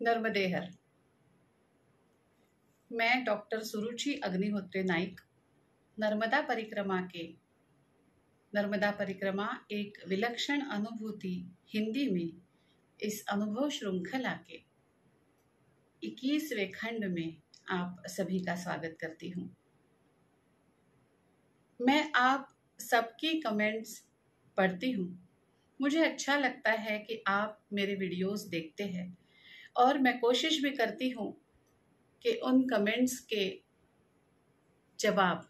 नर्मदे हर। मैं डॉक्टर सुरुचि अग्निहोत्री नाइक नर्मदा परिक्रमा एक विलक्षण अनुभूति हिंदी में इस अनुभव श्रृंखला के 21वें खंड में आप सभी का स्वागत करती हूँ। मैं आप सबकी कमेंट्स पढ़ती हूँ। मुझे अच्छा लगता है कि आप मेरे वीडियोस देखते हैं और मैं कोशिश भी करती हूँ कि उन कमेंट्स के जवाब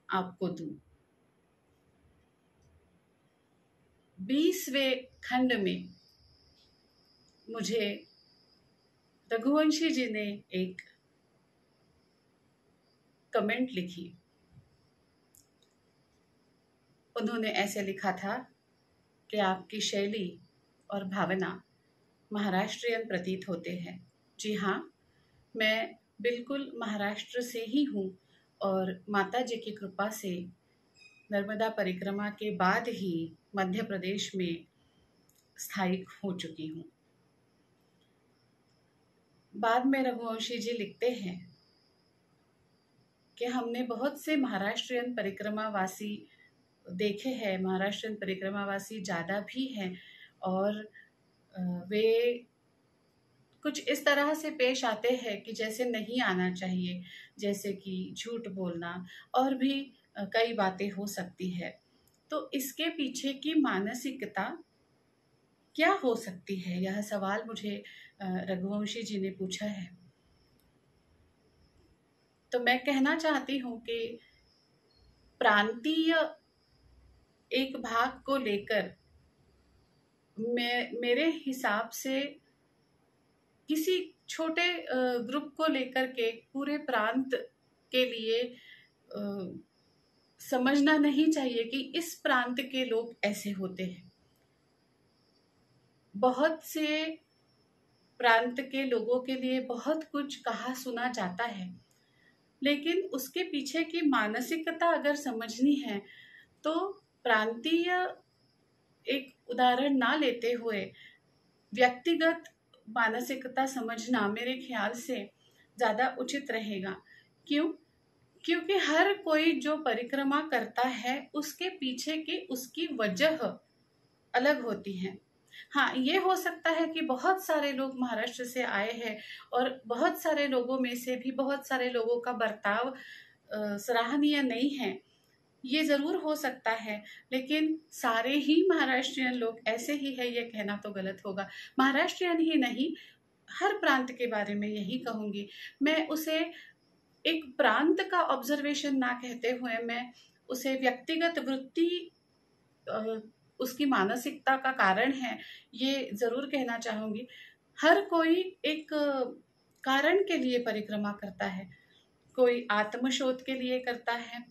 आपको दूं। 20वें खंड में मुझे रघुवंशी जी ने एक कमेंट लिखी। उन्होंने ऐसे लिखा था कि आपकी शैली और भावना महाराष्ट्रियन प्रतीत होते हैं। जी हाँ, मैं बिल्कुल महाराष्ट्र से ही हूँ और माता जी की कृपा से नर्मदा परिक्रमा के बाद ही मध्य प्रदेश में स्थायिक हो चुकी हूँ। बाद में रघुवंशी जी लिखते हैं कि हमने बहुत से महाराष्ट्रियन परिक्रमावासी देखे हैं। महाराष्ट्रियन परिक्रमावासी ज़्यादा भी हैं और वे कुछ इस तरह से पेश आते हैं कि जैसे नहीं आना चाहिए, जैसे कि झूठ बोलना और भी कई बातें हो सकती है। तो इसके पीछे की मानसिकता क्या हो सकती है, यह सवाल मुझे रघुवंशी जी ने पूछा है। तो मैं कहना चाहती हूँ कि प्रांतीय एक भाग को लेकर मेरे हिसाब से किसी छोटे ग्रुप को लेकर के पूरे प्रांत के लिए समझना नहीं चाहिए कि इस प्रांत के लोग ऐसे होते हैं। बहुत से प्रांत के लोगों के लिए बहुत कुछ कहा सुना जाता है, लेकिन उसके पीछे की मानसिकता अगर समझनी है तो प्रांतीय एक उदाहरण ना लेते हुए व्यक्तिगत मानसिकता समझना मेरे ख्याल से ज़्यादा उचित रहेगा। क्यों? क्योंकि हर कोई जो परिक्रमा करता है उसके पीछे की उसकी वजह अलग होती है। हाँ, ये हो सकता है कि बहुत सारे लोग महाराष्ट्र से आए हैं और बहुत सारे लोगों में से भी बहुत सारे लोगों का बर्ताव सराहनीय नहीं है, ये जरूर हो सकता है, लेकिन सारे ही महाराष्ट्रियन लोग ऐसे ही है ये कहना तो गलत होगा। महाराष्ट्रियन ही नहीं, हर प्रांत के बारे में यही कहूंगी। मैं उसे एक प्रांत का ऑब्जर्वेशन ना कहते हुए मैं उसे व्यक्तिगत वृत्ति उसकी मानसिकता का कारण है ये जरूर कहना चाहूंगी। हर कोई एक कारण के लिए परिक्रमा करता है। कोई आत्मशोध के लिए करता है,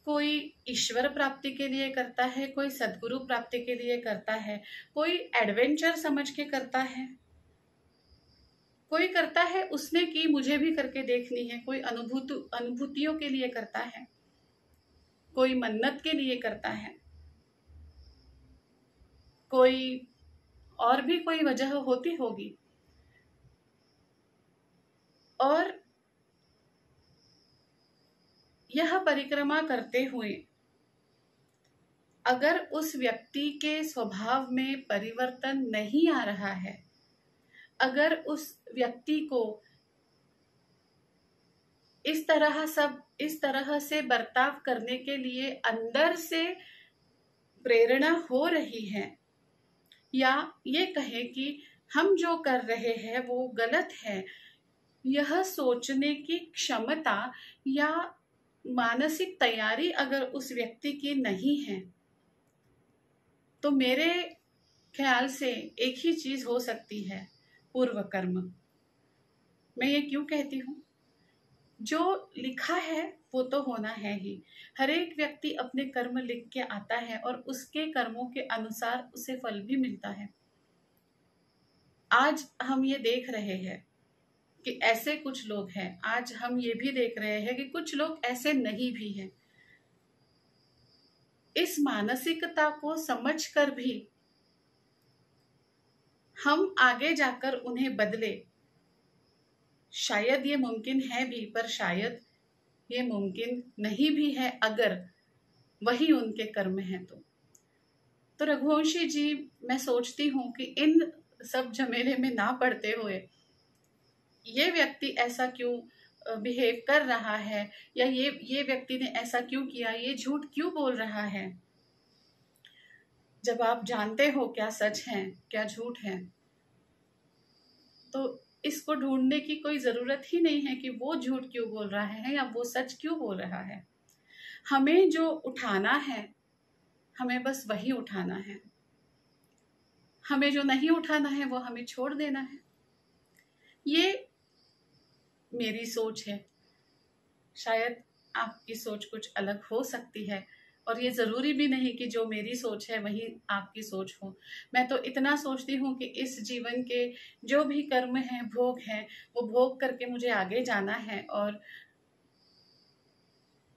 कोई ईश्वर प्राप्ति के लिए करता है, कोई सद्गुरु प्राप्ति के लिए करता है, कोई एडवेंचर समझ के करता है, कोई करता है उसने की मुझे भी करके देखनी है, कोई अनुभूतियों के लिए करता है, कोई मन्नत के लिए करता है, कोई और भी कोई वजह होती होगी। और यह परिक्रमा करते हुए अगर उस व्यक्ति के स्वभाव में परिवर्तन नहीं आ रहा है, अगर उस व्यक्ति को इस तरह से बर्ताव करने के लिए अंदर से प्रेरणा हो रही है, या ये कहे कि हम जो कर रहे हैं वो गलत है, यह सोचने की क्षमता या मानसिक तैयारी अगर उस व्यक्ति की नहीं है, तो मेरे ख्याल से एक ही चीज हो सकती है, पूर्व कर्म। मैं ये क्यों कहती हूँ? जो लिखा है वो तो होना है ही। हर एक व्यक्ति अपने कर्म लिख के आता है और उसके कर्मों के अनुसार उसे फल भी मिलता है। आज हम ये देख रहे हैं कि ऐसे कुछ लोग हैं, आज हम ये भी देख रहे हैं कि कुछ लोग ऐसे नहीं भी हैं। इस मानसिकता को समझकर भी हम आगे जाकर उन्हें बदले। शायद ये मुमकिन है भी, पर शायद ये मुमकिन नहीं भी है अगर वही उनके कर्म है तो रघुवंशी जी, मैं सोचती हूँ कि इन सब झमेले में ना पड़ते हुए ये व्यक्ति ऐसा क्यों बिहेव कर रहा है, या ये व्यक्ति ने ऐसा क्यों किया, ये झूठ क्यों बोल रहा है। जब आप जानते हो क्या सच है क्या झूठ है, तो इसको ढूंढने की कोई जरूरत ही नहीं है कि वो झूठ क्यों बोल रहा है या वो सच क्यों बोल रहा है। हमें जो उठाना है, हमें बस वही उठाना है। हमें जो नहीं उठाना है वो हमें छोड़ देना है। ये मेरी सोच है। शायद आपकी सोच कुछ अलग हो सकती है, और ये ज़रूरी भी नहीं कि जो मेरी सोच है वही आपकी सोच हो। मैं तो इतना सोचती हूँ कि इस जीवन के जो भी कर्म हैं, भोग हैं, वो भोग करके मुझे आगे जाना है, और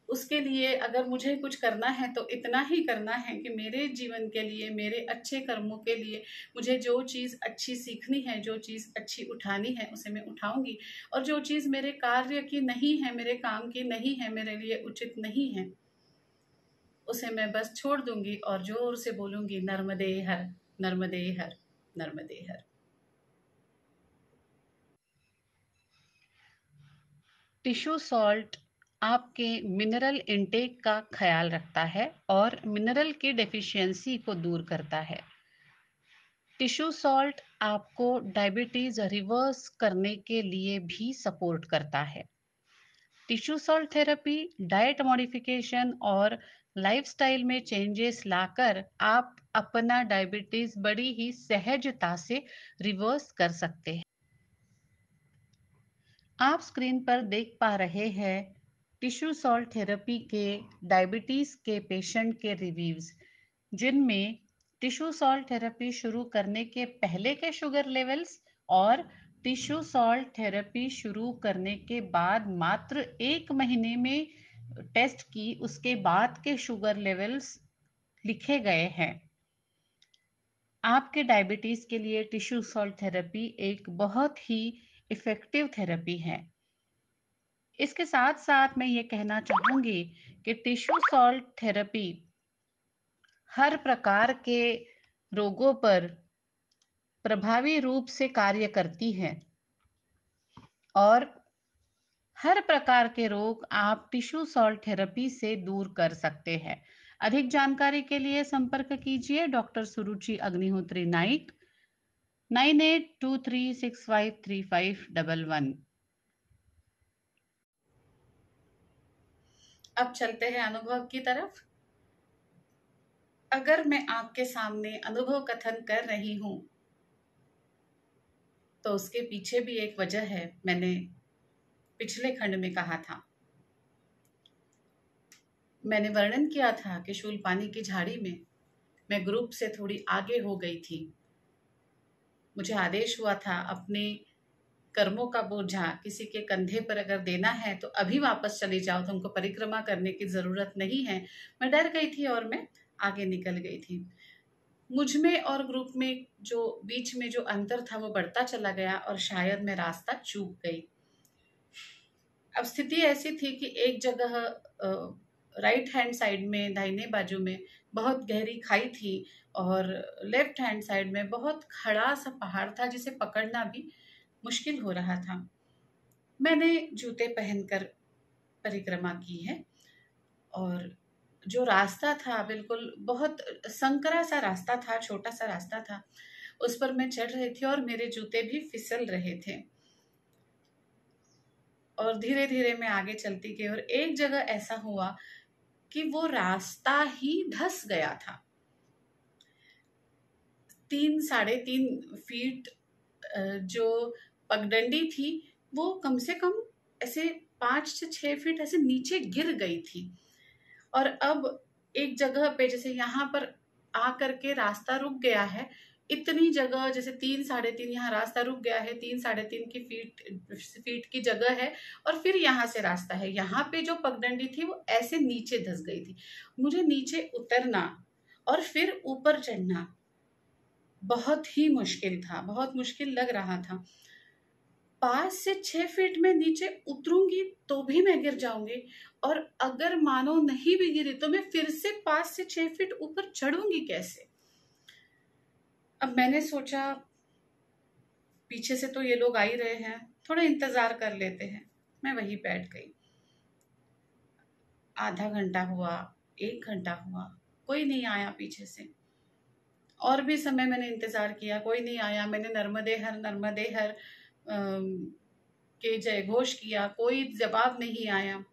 उसके लिए अगर मुझे कुछ करना है तो इतना ही करना है कि मेरे जीवन के लिए, मेरे अच्छे कर्मों के लिए मुझे जो चीज़ अच्छी सीखनी है, जो चीज़ अच्छी उठानी है, उसे मैं उठाऊंगी। और जो चीज़ मेरे कार्य की नहीं है, मेरे काम की नहीं है, मेरे लिए उचित नहीं है, उसे मैं बस छोड़ दूंगी और जोर से बोलूंगी, नर्मदे हर, नर्मदे हर, नर्मदे हर। टिश्यू सॉल्ट आपके मिनरल इनटेक का ख्याल रखता है और मिनरल की डेफिशिएंसी को दूर करता है। टिश्यू सॉल्ट आपको डायबिटीज रिवर्स करने के लिए भी सपोर्ट करता है। Tissue salt therapy diet modification और लाइफस्टाइल में चेंजेस लाकर आप अपना डायबिटीज बड़ी ही सहजता से रिवर्स कर सकते हैं। आप स्क्रीन पर देख पा रहे हैं टिश्यू सॉल्ट थेरेपी के डायबिटीज के पेशेंट के रिव्यूज, जिनमें टिश्यू सॉल्ट थेरेपी शुरू करने के पहले के शुगर लेवल्स और टिश्यू सॉल्ट थेरेपी शुरू करने के बाद मात्र 1 महीने में टेस्ट की उसके बाद के शुगर लेवल्स लिखे गए हैं। आपके डायबिटीज के लिए टिश्यू सॉल्ट थेरेपी एक बहुत ही इफेक्टिव थेरेपी है। इसके साथ साथ मैं ये कहना चाहूंगी कि टिश्यू सॉल्ट थेरेपी हर प्रकार के रोगों पर प्रभावी रूप से कार्य करती है, और हर प्रकार के रोग आप टिश्यू सॉल्ट थेरेपी से दूर कर सकते हैं। अधिक जानकारी के लिए संपर्क कीजिए डॉक्टर सुरुचि अग्निहोत्री नाइक, 9823653511। अब चलते हैं अनुभव की तरफ। अगर मैं आपके सामने अनुभव कथन कर रही हूं तो उसके पीछे भी एक वजह है। मैंने पिछले खंड में कहा था, मैंने वर्णन किया था कि शूलपानी की झाड़ी में मैं ग्रुप से थोड़ी आगे हो गई थी। मुझे आदेश हुआ था अपने कर्मों का बोझा किसी के कंधे पर अगर देना है तो अभी वापस चली जाओ, तुमको परिक्रमा करने की जरूरत नहीं है। मैं डर गई थी और मैं आगे निकल गई थी। मुझ में और ग्रुप में जो बीच में जो अंतर था वो बढ़ता चला गया, और शायद मैं रास्ता चूक गई। अब स्थिति ऐसी थी कि एक जगह राइट हैंड साइड में, दाहिने बाजू में बहुत गहरी खाई थी, और लेफ्ट हैंड साइड में बहुत खड़ा सा पहाड़ था जिसे पकड़ना भी मुश्किल हो रहा था। मैंने जूते पहनकर परिक्रमा की है, और जो रास्ता था बिल्कुल बहुत संकरा सा रास्ता था, छोटा सा रास्ता था, उस पर मैं चढ़ रही थी और मेरे जूते भी फिसल रहे थे, और धीरे धीरे मैं आगे चलती गई। और एक जगह ऐसा हुआ कि वो रास्ता ही धंस गया था। 3-3.5 फीट जो पगडंडी थी वो कम से कम ऐसे 5 से 6 फीट ऐसे नीचे गिर गई थी। और अब एक जगह पे, जैसे यहाँ पर आकर के रास्ता रुक गया है, इतनी जगह जैसे 3-3.5, यहाँ रास्ता रुक गया है, 3-3.5 की फीट की जगह है, और फिर यहाँ से रास्ता है। यहाँ पे जो पगडंडी थी वो ऐसे नीचे धंस गई थी। मुझे नीचे उतरना और फिर ऊपर चढ़ना, बहुत ही मुश्किल था, बहुत मुश्किल लग रहा था। 5 से 6 फीट में नीचे उतरूंगी तो भी मैं गिर जाऊंगी, और अगर मानो नहीं भी गिरी तो मैं फिर से 5 से 6 फीट ऊपर चढ़ूंगी कैसे। अब मैंने सोचा पीछे से तो ये लोग आ ही रहे हैं, थोड़ा इंतजार कर लेते हैं। मैं वहीं बैठ गई। आधा घंटा हुआ, 1 घंटा हुआ, कोई नहीं आया पीछे से। और भी समय मैंने इंतजार किया, कोई नहीं आया। मैंने नर्मदे हर के जय घोष किया, कोई जवाब नहीं आया।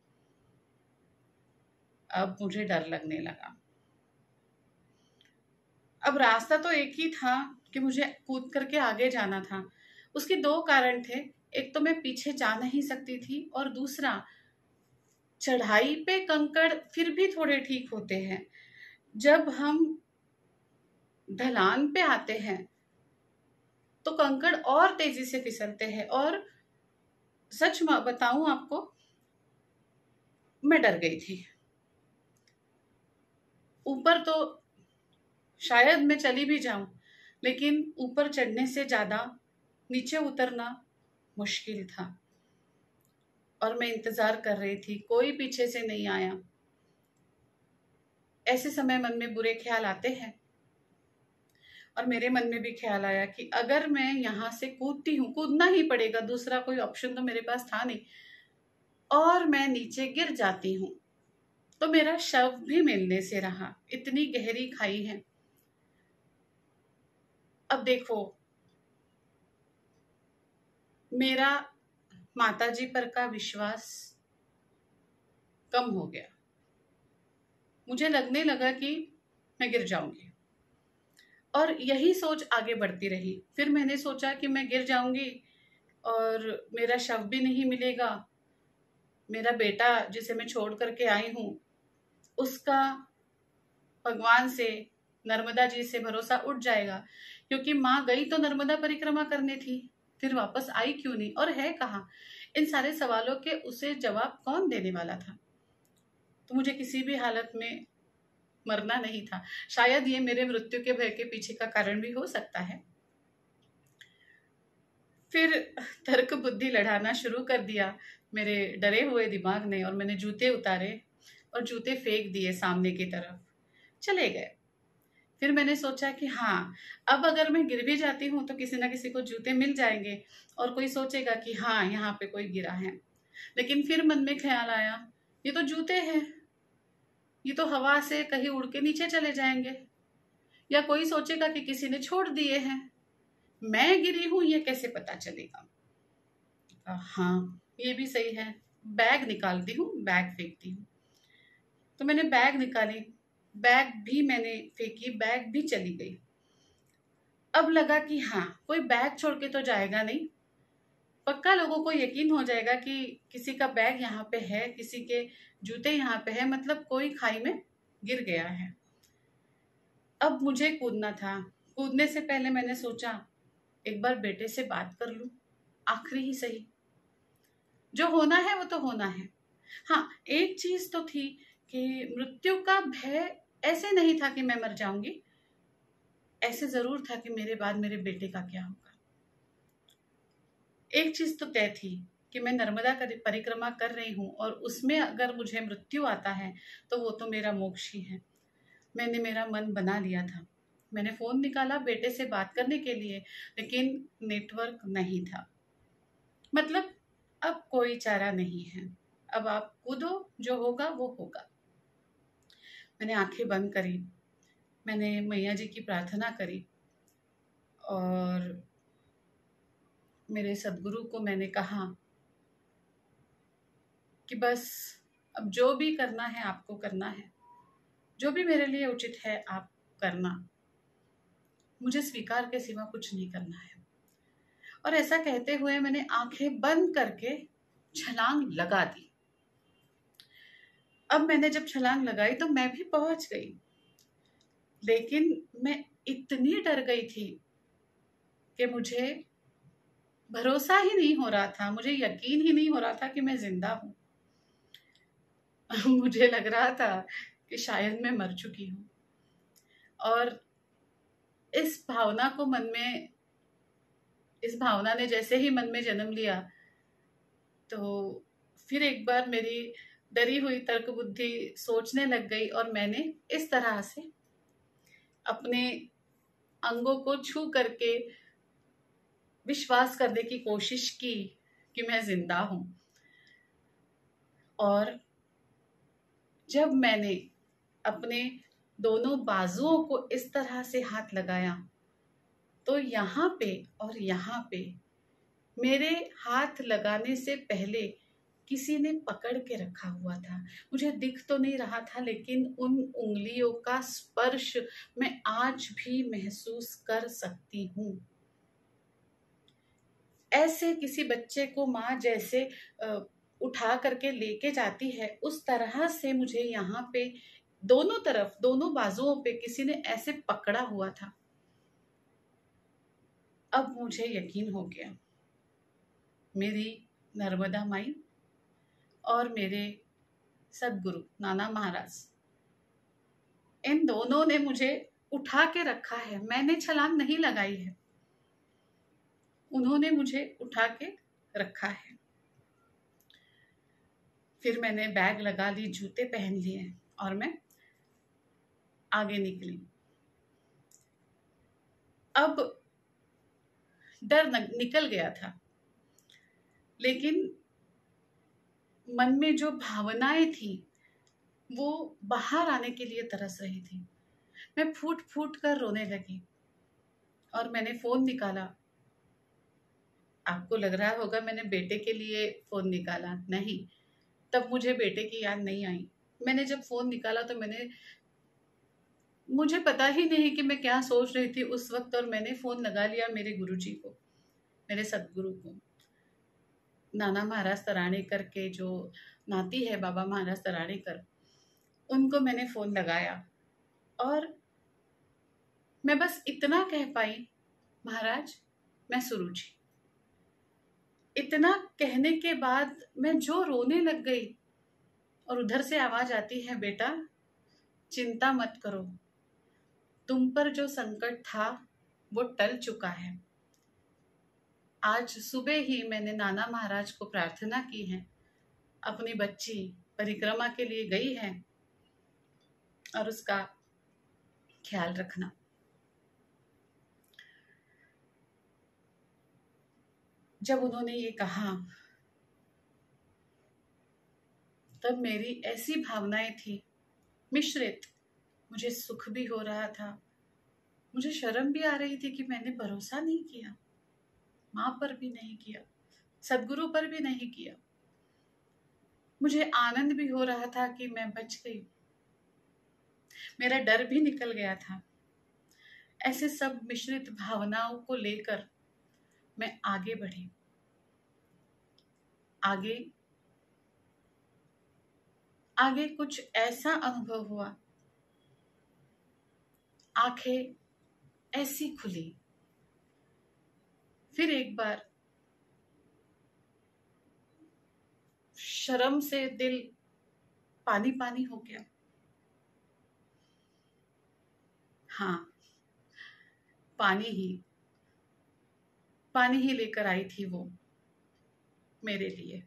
अब मुझे डर लगने लगा। अब रास्ता तो एक ही था कि मुझे कूद करके आगे जाना था। उसके 2 कारण थे। एक तो मैं पीछे जा नहीं सकती थी, और दूसरा, चढ़ाई पे कंकड़ फिर भी थोड़े ठीक होते हैं, जब हम ढलान पे आते हैं तो कंकड़ और तेजी से फिसलते हैं। और सच बताऊं आपको, मैं डर गई थी। ऊपर तो शायद मैं चली भी जाऊं, लेकिन ऊपर चढ़ने से ज्यादा नीचे उतरना मुश्किल था। और मैं इंतजार कर रही थी, कोई पीछे से नहीं आया। ऐसे समय मन में बुरे ख्याल आते हैं, और मेरे मन में भी ख्याल आया कि अगर मैं यहाँ से कूदती हूँ, कूदना ही पड़ेगा, दूसरा कोई ऑप्शन तो मेरे पास था नहीं, और मैं नीचे गिर जाती हूँ तो मेरा शव भी मिलने से रहा। इतनी गहरी खाई है। अब देखो, मेरा माताजी पर का विश्वास कम हो गया। मुझे लगने लगा कि मैं गिर जाऊंगी, और यही सोच आगे बढ़ती रही। फिर मैंने सोचा कि मैं गिर जाऊंगी और मेरा शव भी नहीं मिलेगा, मेरा बेटा जिसे मैं छोड़ करके आई हूं, उसका भगवान से, नर्मदा जी से भरोसा उठ जाएगा। क्योंकि माँ गई तो नर्मदा परिक्रमा करने थी, फिर वापस आई क्यों नहीं, और है कहाँ। इन सारे सवालों के उसे जवाब कौन देने वाला था। तो मुझे किसी भी हालत में मरना नहीं था। शायद ये मेरे मृत्यु के भय के पीछे का कारण भी हो सकता है। फिर तर्क बुद्धि लड़ाना शुरू कर दिया मेरे डरे हुए दिमाग ने, और मैंने जूते उतारे और जूते फेंक दिए सामने की तरफ, चले गए। फिर मैंने सोचा कि हाँ, अब अगर मैं गिर भी जाती हूँ तो किसी ना किसी को जूते मिल जाएंगे, और कोई सोचेगा कि हाँ, यहाँ पे कोई गिरा है। लेकिन फिर मन में ख्याल आया, ये तो जूते हैं, ये तो हवा से कहीं उड़ के नीचे चले जाएंगे, या कोई सोचेगा कि किसी ने छोड़ दिए हैं। मैं गिरी हूं ये कैसे पता चलेगा। हाँ, ये भी सही है। बैग निकालती हूँ, बैग फेंकती हूँ। तो मैंने बैग निकाली, बैग भी मैंने फेंकी, बैग भी चली गई। अब लगा कि हाँ, कोई बैग छोड़ के तो जाएगा नहीं। पक्का लोगों को यकीन हो जाएगा कि किसी का बैग यहाँ पे है, किसी के जूते यहाँ पे है, मतलब कोई खाई में गिर गया है। अब मुझे कूदना था। कूदने से पहले मैंने सोचा एक बार बेटे से बात कर लूं, आखिरी ही सही। जो होना है वो तो होना है। हाँ, एक चीज तो थी कि मृत्यु का भय ऐसे नहीं था कि मैं मर जाऊंगी, ऐसे जरूर था कि मेरे बाद मेरे बेटे का क्या होगा। एक चीज तो तय थी कि मैं नर्मदा का परिक्रमा कर रही हूँ, और उसमें अगर मुझे मृत्यु आता है तो वो तो मेरा मोक्ष ही है। मैंने मेरा मन बना लिया था। मैंने फोन निकाला बेटे से बात करने के लिए, लेकिन नेटवर्क नहीं था। मतलब अब कोई चारा नहीं है, अब आप कूदो, जो होगा वो होगा। मैंने आंखें बंद करी, मैंने मैया जी की प्रार्थना करी, और मेरे सदगुरु को मैंने कहा कि बस अब जो भी करना है आपको करना है, जो भी मेरे लिए उचित है आप करना, मुझे स्वीकार के सिवा कुछ नहीं करना है। और ऐसा कहते हुए मैंने आंखें बंद करके छलांग लगा दी। अब मैंने जब छलांग लगाई तो मैं भी पहुंच गई, लेकिन मैं इतनी डर गई थी कि मुझे भरोसा ही नहीं हो रहा था, मुझे यकीन ही नहीं हो रहा था कि मैं जिंदा हूं। मुझे लग रहा था कि शायद मैं मर चुकी हूँ। और इस भावना को मन में, इस भावना ने जैसे ही मन में जन्म लिया, तो फिर एक बार मेरी डरी हुई तर्क बुद्धि सोचने लग गई और मैंने इस तरह से अपने अंगों को छू करके विश्वास करने की कोशिश की कि मैं जिंदा हूं। और जब मैंने अपने दोनों बाजुओं को इस तरह से हाथ लगाया, तो यहाँ पे और यहाँ पे मेरे हाथ लगाने से पहले किसी ने पकड़ के रखा हुआ था। मुझे दिख तो नहीं रहा था, लेकिन उन उंगलियों का स्पर्श मैं आज भी महसूस कर सकती हूँ। ऐसे किसी बच्चे को माँ जैसे उठा करके लेके जाती है, उस तरह से मुझे यहाँ पे दोनों तरफ, दोनों बाजुओं पे किसी ने ऐसे पकड़ा हुआ था। अब मुझे यकीन हो गया, मेरी नर्मदा माई और मेरे सदगुरु नाना महाराज, इन दोनों ने मुझे उठा के रखा है। मैंने छलांग नहीं लगाई है, उन्होंने मुझे उठा के रखा है। फिर मैंने बैग लगा ली, जूते पहन लिए और मैं आगे निकली। अब डर निकल गया था, लेकिन मन में जो भावनाएं थी वो बाहर आने के लिए तरस रही थी। मैं फूट फूट कर रोने लगी और मैंने फोन निकाला। आपको लग रहा होगा मैंने बेटे के लिए फोन निकाला, नहीं, तब मुझे बेटे की याद नहीं आई। मैंने जब फोन निकाला तो मुझे पता ही नहीं कि मैं क्या सोच रही थी उस वक्त, और मैंने फोन लगा लिया मेरे गुरुजी को, मेरे सदगुरु को, नाना महाराज तराणेकर के जो नाती है बाबा महाराज तराणेकर, उनको मैंने फोन लगाया और मैं बस इतना कह पाई, महाराज मैं सुरुचि। इतना कहने के बाद मैं जो रोने लग गई और उधर से आवाज आती है, बेटा चिंता मत करो, तुम पर जो संकट था वो टल चुका है। आज सुबह ही मैंने नाना महाराज को प्रार्थना की है, अपनी बच्ची परिक्रमा के लिए गई है और उसका ख्याल रखना। जब उन्होंने ये कहा तब मेरी ऐसी भावनाएं थी मिश्रित। मुझे सुख भी हो रहा था, मुझे शर्म भी आ रही थी कि मैंने भरोसा नहीं किया, माँ पर भी नहीं किया, सदगुरु पर भी नहीं किया। मुझे आनंद भी हो रहा था कि मैं बच गई, मेरा डर भी निकल गया था। ऐसे सब मिश्रित भावनाओं को लेकर मैं आगे बढ़ी। आगे कुछ ऐसा अनुभव हुआ, आंखें ऐसी खुली, फिर एक बार शर्म से दिल पानी पानी हो गया। हाँ, पानी ही लेकर आई थी वो मेरे लिए।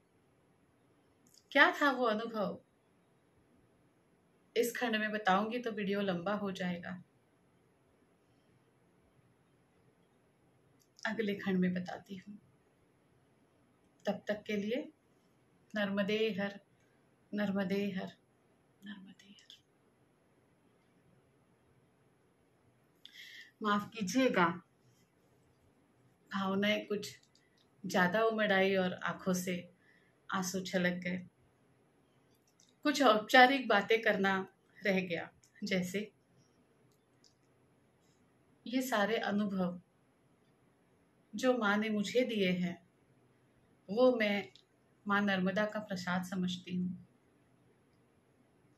क्या था वो अनुभव, इस खंड में बताऊंगी तो वीडियो लंबा हो जाएगा, अगले खंड में बताती हूँ। तब तक के लिए नर्मदे हर, नर्मदे हर, नर्मदे हर। माफ कीजिएगा, भावनाएं कुछ ज्यादा उमड़ आई और आंखों से आंसू छलक गए। कुछ औपचारिक बातें करना रह गया, जैसे ये सारे अनुभव जो माँ ने मुझे दिए हैं वो मैं माँ नर्मदा का प्रसाद समझती हूँ।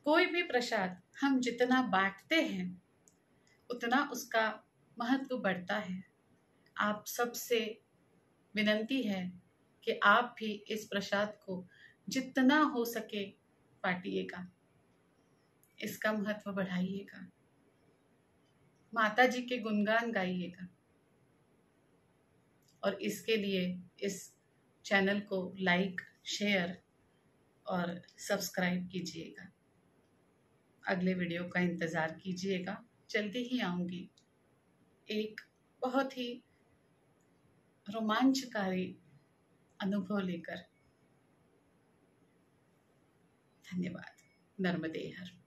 कोई भी प्रसाद हम जितना बांटते हैं उतना उसका महत्व बढ़ता है। आप सबसे विनंती है कि आप भी इस प्रसाद को जितना हो सके बांटिएगा, इसका महत्व बढ़ाइएगा। माता जी के गुणगान गाइएगा और इसके लिए इस चैनल को लाइक, शेयर और सब्सक्राइब कीजिएगा। अगले वीडियो का इंतज़ार कीजिएगा, जल्दी ही आऊँगी एक बहुत ही रोमांचकारी अनुभव लेकर। धन्यवाद। नर्मदे हर।